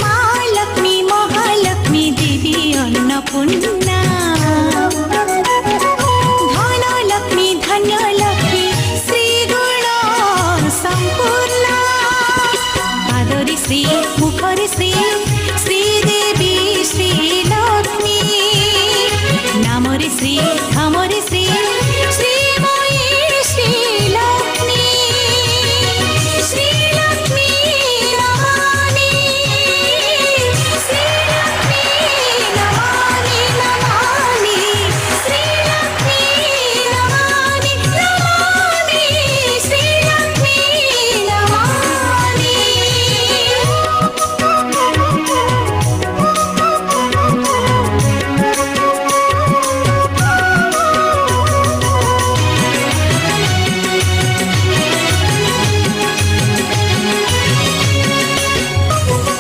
মা লক্ষ্মী মহালক্ষ্মী দেবী অন্নপূর্ণা, ধন লক্ষ্মী ধন্য লক্ষ্মী শ্রীগুণ সম্পূর্ণা, পাদরে শ্রী মুখরে শ্রী